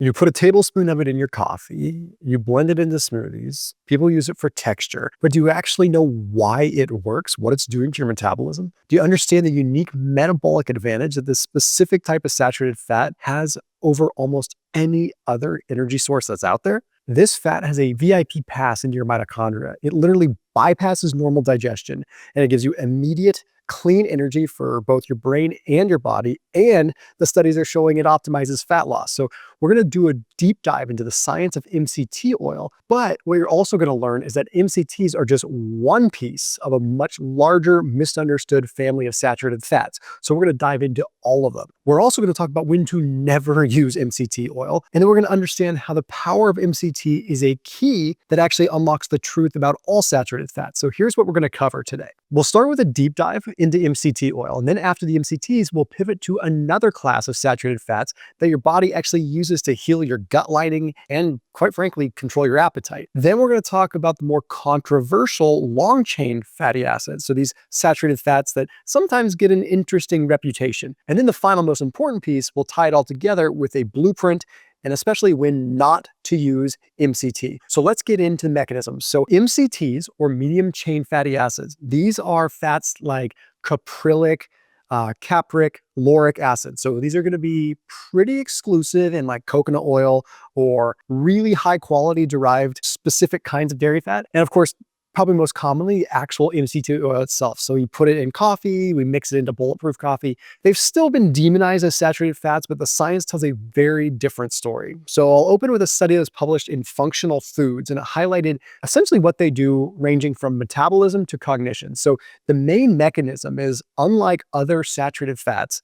You put a tablespoon of it in your coffee, you blend it into smoothies, people use it for texture, but do you actually know why it works, what it's doing to your metabolism? Do you understand the unique metabolic advantage that this specific type of saturated fat has over almost any other energy source that's out there? This fat has a VIP pass into your mitochondria. It literally bypasses normal digestion, and it gives you immediate clean energy for both your brain and your body, and the studies are showing it optimizes fat loss. So we're going to do a deep dive into the science of MCT oil, but what you're also going to learn is that MCTs are just one piece of a much larger misunderstood family of saturated fats. So we're going to dive into all of them. We're also going to talk about when to never use MCT oil, and then we're going to understand how the power of MCT is a key that actually unlocks the truth about all saturated fats. So here's what we're going to cover today. We'll start with a deep dive into MCT oil, and then after the MCTs, we'll pivot to another class of saturated fats that your body actually uses to heal your gut lining and, quite frankly, control your appetite. Then we're going to talk about the more controversial long-chain fatty acids, so these saturated fats that sometimes get an interesting reputation. And then the final most important piece, we'll tie it all together with a blueprint, and especially when not to use MCT. So let's get into the mechanisms. So MCTs, or medium chain fatty acids, these are fats like caprylic, capric, lauric acid. So these are going to be pretty exclusive in like coconut oil or really high quality derived specific kinds of dairy fat. And of course, probably most commonly, actual MCT oil itself. So you put it in coffee, we mix it into bulletproof coffee. They've still been demonized as saturated fats, but the science tells a very different story. So I'll open with a study that was published in Functional Foods, and it highlighted essentially what they do, ranging from metabolism to cognition. So the main mechanism is, unlike other saturated fats,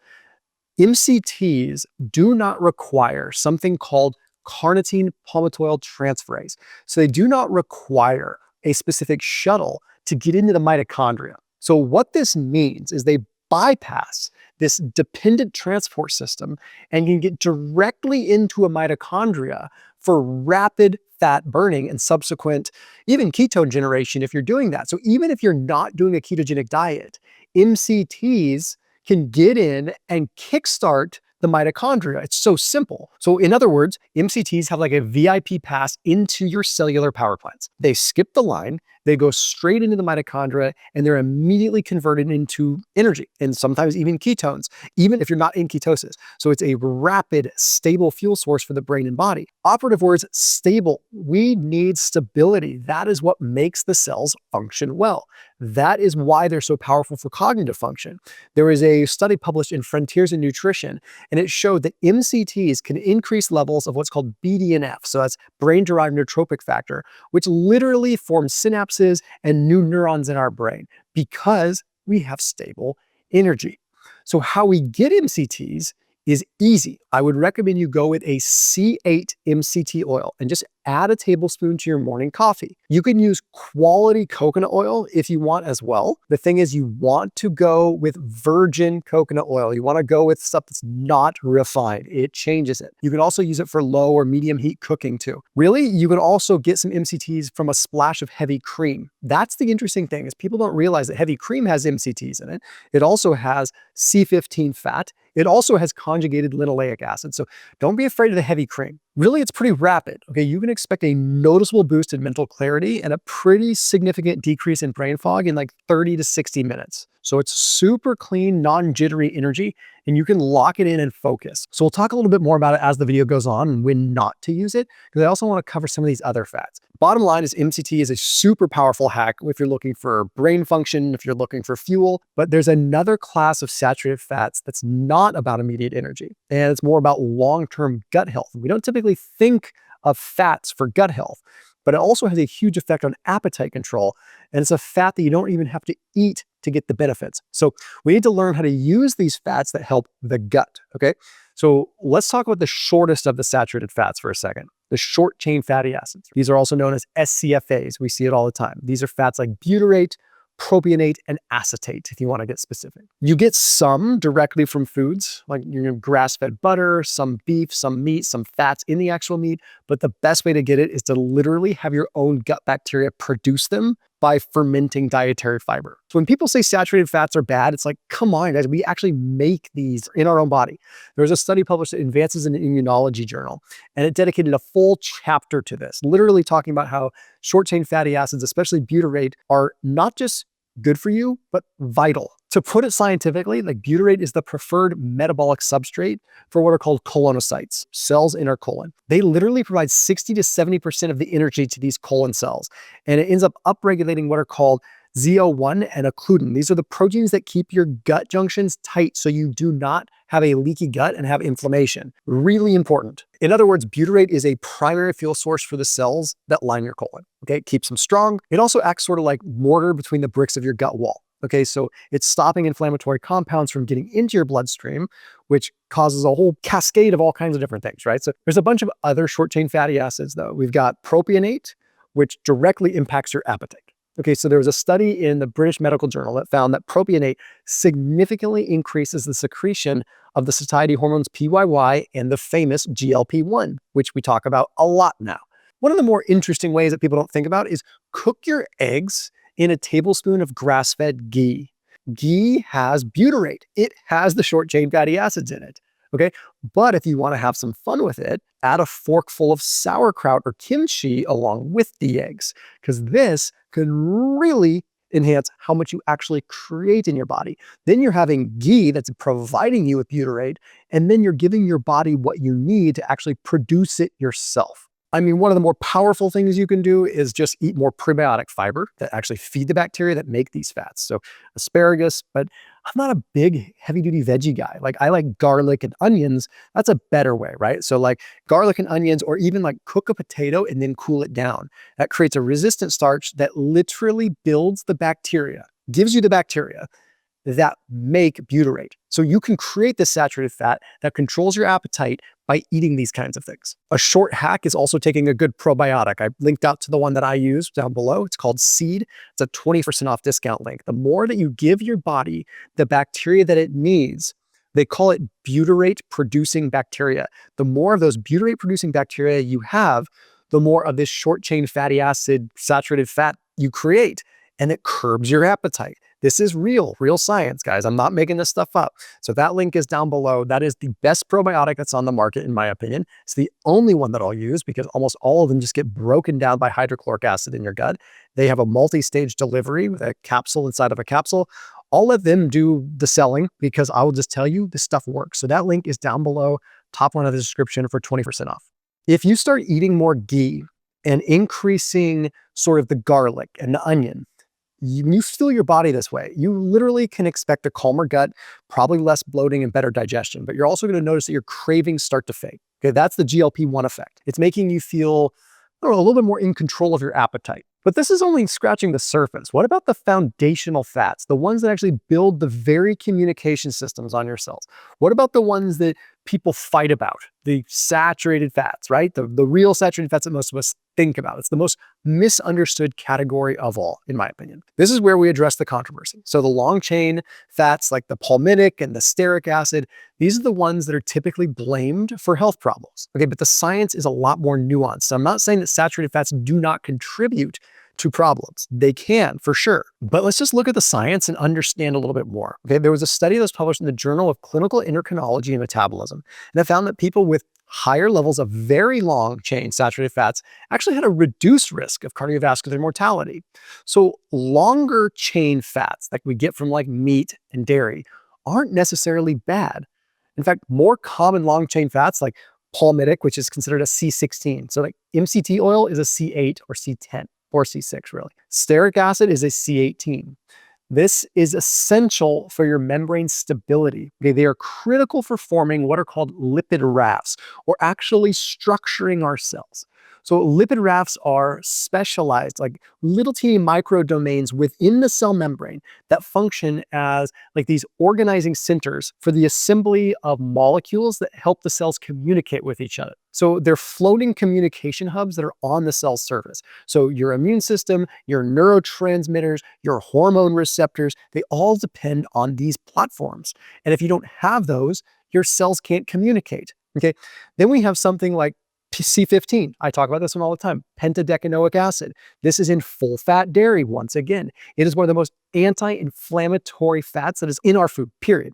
MCTs do not require something called carnitine palmitoyl transferase. So they do not require a specific shuttle to get into the mitochondria. So what this means is they bypass this dependent transport system and can get directly into a mitochondria for rapid fat burning and subsequent even ketone generation if you're doing that. So even if you're not doing a ketogenic diet, MCTs can get in and kickstart the mitochondria. It's so simple. So in other words, MCTs have like a VIP pass into your cellular power plants. They skip the line, they go straight into the mitochondria, and they're immediately converted into energy and sometimes even ketones, even if you're not in ketosis. So it's a rapid, stable fuel source for the brain and body. Operative words, stable. We need stability. That is what makes the cells function well. That is why they're so powerful for cognitive function. There is a study published in Frontiers in Nutrition, and it showed that MCTs can increase levels of what's called BDNF, so that's brain-derived neurotrophic factor, which literally forms synapses and new neurons in our brain because we have stable energy. So how we get MCTs is easy. I would recommend you go with a C8 MCT oil and just add a tablespoon to your morning coffee. You can use quality coconut oil if you want as well. The thing is, you want to go with virgin coconut oil. You want to go with stuff that's not refined. It changes it. You can also use it for low or medium heat cooking too. Really, you can also get some MCTs from a splash of heavy cream. That's the interesting thing, is people don't realize that heavy cream has MCTs in it. It also has C15 fat. It also has conjugated linoleic acid. So don't be afraid of the heavy cream. Really, it's pretty rapid. Okay, you can expect a noticeable boost in mental clarity and a pretty significant decrease in brain fog in like 30 to 60 minutes. So it's super clean, non-jittery energy, and you can lock it in and focus. So we'll talk a little bit more about it as the video goes on and when not to use it, because I also want to cover some of these other fats. Bottom line is MCT is a super powerful hack if you're looking for brain function, if you're looking for fuel, but there's another class of saturated fats that's not about immediate energy, and it's more about long-term gut health. We don't typically think of fats for gut health, but it also has a huge effect on appetite control, and it's a fat that you don't even have to eat to get the benefits. So we need to learn how to use these fats that help the gut, okay? So let's talk about the shortest of the saturated fats for a second, the short chain fatty acids. These are also known as SCFAs. We see it all the time. These are fats like butyrate, propionate, and acetate, if you want to get specific. You get some directly from foods, like your grass-fed butter, some beef, some meat, some fats in the actual meat, but the best way to get it is to literally have your own gut bacteria produce them by fermenting dietary fiber. So when people say saturated fats are bad, it's like, come on, guys, we actually make these in our own body. There was a study published in Advances in Immunology journal, and it dedicated a full chapter to this, literally talking about how short-chain fatty acids, especially butyrate, are not just good for you, but vital. To put it scientifically, like butyrate is the preferred metabolic substrate for what are called colonocytes, cells in our colon. They literally provide 60 to 70% of the energy to these colon cells, and it ends up upregulating what are called ZO1 and occlutin. These are the proteins that keep your gut junctions tight so you do not have a leaky gut and have inflammation. Really important. In other words, butyrate is a primary fuel source for the cells that line your colon. Okay, it keeps them strong. It also acts sort of like mortar between the bricks of your gut wall. Okay, so it's stopping inflammatory compounds from getting into your bloodstream, which causes a whole cascade of all kinds of different things, right? So there's a bunch of other short-chain fatty acids, though. We've got propionate, which directly impacts your appetite. Okay, so there was a study in the British Medical Journal that found that propionate significantly increases the secretion of the satiety hormones PYY and the famous GLP-1, which we talk about a lot now. One of the more interesting ways that people don't think about is cook your eggs in a tablespoon of grass-fed ghee. Ghee has butyrate. It has the short-chain fatty acids in it. Okay, but if you want to have some fun with it, add a forkful of sauerkraut or kimchi along with the eggs, because this can really enhance how much you actually create in your body. Then you're having ghee that's providing you with butyrate, and then you're giving your body what you need to actually produce it yourself. I mean, one of the more powerful things you can do is just eat more prebiotic fiber that actually feed the bacteria that make these fats. So asparagus, but I'm not a big heavy-duty veggie guy. Like I like garlic and onions. That's a better way, right? So like garlic and onions, or even like cook a potato and then cool it down. That creates a resistant starch that literally builds the bacteria, gives you the bacteria that make butyrate. So you can create this saturated fat that controls your appetite by eating these kinds of things. A short hack is also taking a good probiotic. I linked out to the one that I use down below. It's called Seed. It's a 20% off discount link. The more that you give your body the bacteria that it needs, they call it butyrate producing bacteria. The more of those butyrate producing bacteria you have, the more of this short chain fatty acid saturated fat you create, and it curbs your appetite. This is real science, guys. I'm not making this stuff up. So that link is down below. That is the best probiotic that's on the market, in my opinion. It's the only one that I'll use because almost all of them just get broken down by hydrochloric acid in your gut. They have a multi-stage delivery with a capsule inside of a capsule. I'll let them do the selling because I will just tell you this stuff works. So that link is down below, top one of the description for 20% off. If you start eating more ghee and increasing sort of the garlic and the onion, you fuel your body this way. You literally can expect a calmer gut, probably less bloating and better digestion, but you're also going to notice that your cravings start to fade. Okay, that's the GLP-1 effect. It's making you feel, I don't know, a little bit more in control of your appetite. But this is only scratching the surface. What about the foundational fats, the ones that actually build the very communication systems on your cells? What about the ones that people fight about, the saturated fats, right? The real saturated fats that most of us think about. It's the most misunderstood category of all, in my opinion. This is where we address the controversy. So the long chain fats like the palmitic and the stearic acid, these are the ones that are typically blamed for health problems. Okay, but the science is a lot more nuanced. So I'm not saying that saturated fats do not contribute to problems. They can, for sure. But let's just look at the science and understand a little bit more. Okay, there was a study that was published in the Journal of Clinical Endocrinology and Metabolism, and it found that people with higher levels of very long chain saturated fats actually had a reduced risk of cardiovascular mortality. So longer chain fats that we get from like meat and dairy aren't necessarily bad. In fact, more common long chain fats like palmitic, which is considered a C16. So like MCT oil is a C8 or C10. Or C6 really. Stearic acid is a C18. This is essential for your membrane stability. Okay, they are critical for forming what are called lipid rafts, or actually structuring our cells. So lipid rafts are specialized, like little teeny microdomains within the cell membrane that function as like these organizing centers for the assembly of molecules that help the cells communicate with each other. So they're floating communication hubs that are on the cell surface. So your immune system, your neurotransmitters, your hormone receptors, they all depend on these platforms. And if you don't have those, your cells can't communicate. Okay. Then we have something like C15, I talk about this one all the time, pentadecanoic acid. This is in full-fat dairy, once again. It is one of the most anti-inflammatory fats that is in our food, period.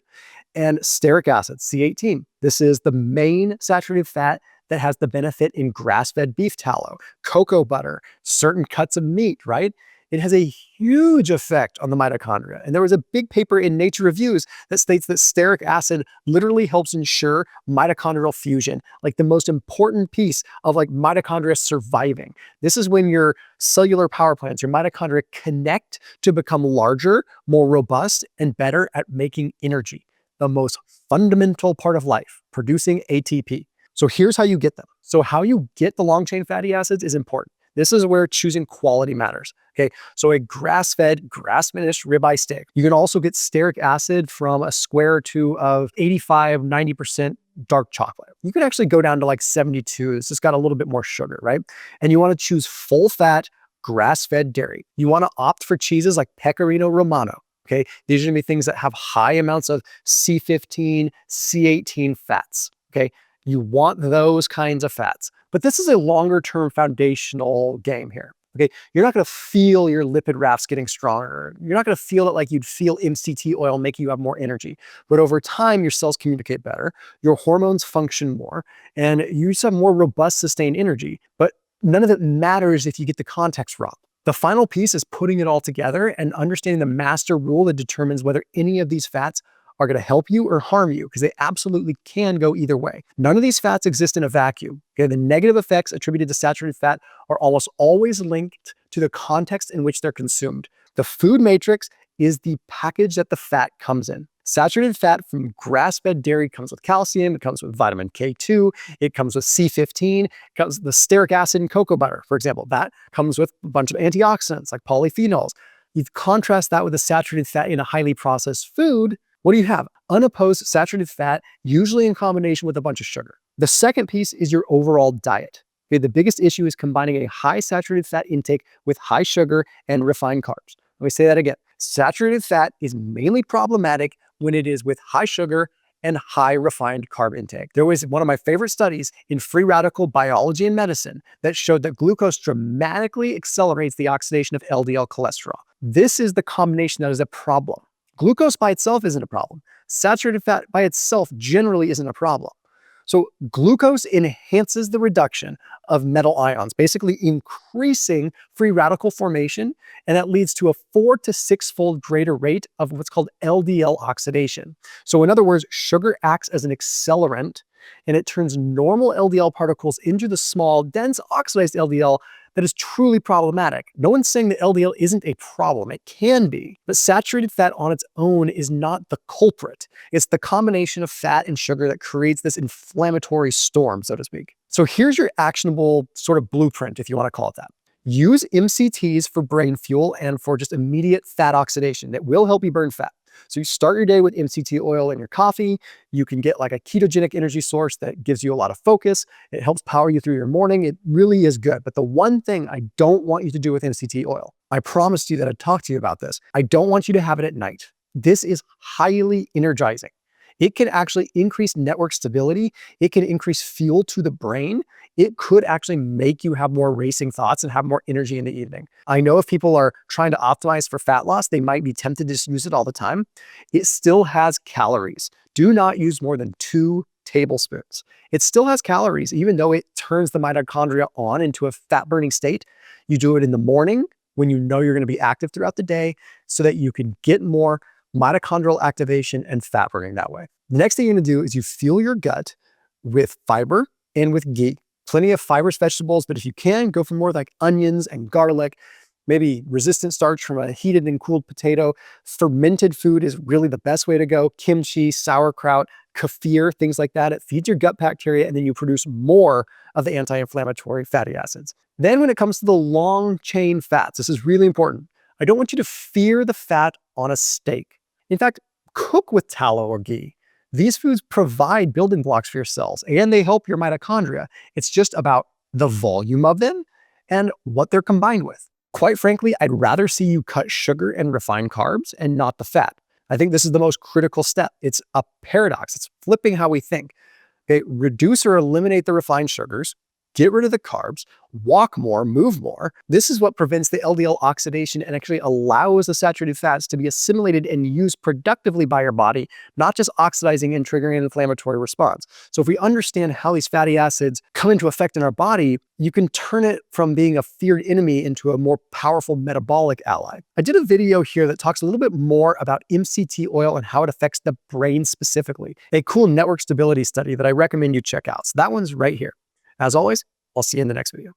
And stearic acid, C18. This is the main saturated fat that has the benefit in grass-fed beef tallow, cocoa butter, certain cuts of meat, right? It has a huge effect on the mitochondria. And there was a big paper in Nature Reviews that states that stearic acid literally helps ensure mitochondrial fusion, like the most important piece of like mitochondria surviving. This is when your cellular power plants, your mitochondria connect to become larger, more robust, and better at making energy, the most fundamental part of life, producing ATP. So here's how you get them. So how you get the long-chain fatty acids is important. This is where choosing quality matters. Okay, so a grass-fed, grass-finished ribeye steak. You can also get stearic acid from a square or two of 85, 90% dark chocolate. You can actually go down to like 72. This has got a little bit more sugar, right? And you want to choose full-fat, grass-fed dairy. You want to opt for cheeses like Pecorino Romano. Okay, these are going to be things that have high amounts of C15, C18 fats. Okay, you want those kinds of fats. But this is a longer-term foundational game here. Okay, you're not going to feel your lipid rafts getting stronger. You're not going to feel it like you'd feel MCT oil making you have more energy. But over time, your cells communicate better, your hormones function more, and you just have more robust, sustained energy. But none of it matters if you get the context wrong. The final piece is putting it all together and understanding the master rule that determines whether any of these fats are going to help you or harm you, because they absolutely can go either way. None of these fats exist in a vacuum. Okay? The negative effects attributed to saturated fat are almost always linked to the context in which they're consumed. The food matrix is the package that the fat comes in. Saturated fat from grass-fed dairy comes with calcium, it comes with vitamin K2, it comes with C15, it comes with the stearic acid in cocoa butter, for example. That comes with a bunch of antioxidants like polyphenols. You contrast that with the saturated fat in a highly processed food. What do you have? Unopposed saturated fat, usually in combination with a bunch of sugar. The second piece is your overall diet. Okay, the biggest issue is combining a high saturated fat intake with high sugar and refined carbs. Let me say that again. Saturated fat is mainly problematic when it is with high sugar and high refined carb intake. There was one of my favorite studies in free radical biology and medicine that showed that glucose dramatically accelerates the oxidation of LDL cholesterol. This is the combination that is a problem. Glucose by itself isn't a problem. Saturated fat by itself generally isn't a problem. So glucose enhances the reduction of metal ions, basically increasing free radical formation, and that leads to a 4 to 6-fold greater rate of what's called LDL oxidation. So in other words, sugar acts as an accelerant, and it turns normal LDL particles into the small, dense oxidized LDL that is truly problematic. No one's saying that LDL isn't a problem. It can be, but saturated fat on its own is not the culprit. It's the combination of fat and sugar that creates this inflammatory storm, so to speak. So here's your actionable sort of blueprint, if you want to call it that. Use MCTs for brain fuel and for just immediate fat oxidation that will help you burn fat. So you start your day with MCT oil in your coffee. You can get like a ketogenic energy source that gives you a lot of focus. It helps power you through your morning. It really is good. But the one thing I don't want you to do with MCT oil, I promised you that I'd talk to you about this. I don't want you to have it at night. This is highly energizing. It can actually increase network stability. It can increase fuel to the brain. It could actually make you have more racing thoughts and have more energy in the evening. I know if people are trying to optimize for fat loss, they might be tempted to just use it all the time. It still has calories. Do not use more than 2 tablespoons. It still has calories, even though it turns the mitochondria on into a fat-burning state. You do it in the morning when you know you're going to be active throughout the day so that you can get more mitochondrial activation and fat burning that way. The next thing you're going to do is you fuel your gut with fiber and with ghee. Plenty of fibrous vegetables, but if you can, go for more like onions and garlic, maybe resistant starch from a heated and cooled potato. Fermented food is really the best way to go. Kimchi, sauerkraut, kefir, things like that. It feeds your gut bacteria, and then you produce more of the anti-inflammatory fatty acids. Then when it comes to the long chain fats, this is really important. I don't want you to fear the fat on a steak. In fact, cook with tallow or ghee. These foods provide building blocks for your cells, and they help your mitochondria. It's just about the volume of them and what they're combined with. Quite frankly, I'd rather see you cut sugar and refined carbs and not the fat. I think this is the most critical step. It's a paradox. It's flipping how we think. Okay, reduce or eliminate the refined sugars, get rid of the carbs, walk more, move more. This is what prevents the LDL oxidation and actually allows the saturated fats to be assimilated and used productively by your body, not just oxidizing and triggering an inflammatory response. So if we understand how these fatty acids come into effect in our body, you can turn it from being a feared enemy into a more powerful metabolic ally. I did a video here that talks a little bit more about MCT oil and how it affects the brain specifically. A cool network stability study that I recommend you check out. So that one's right here. As always, I'll see you in the next video.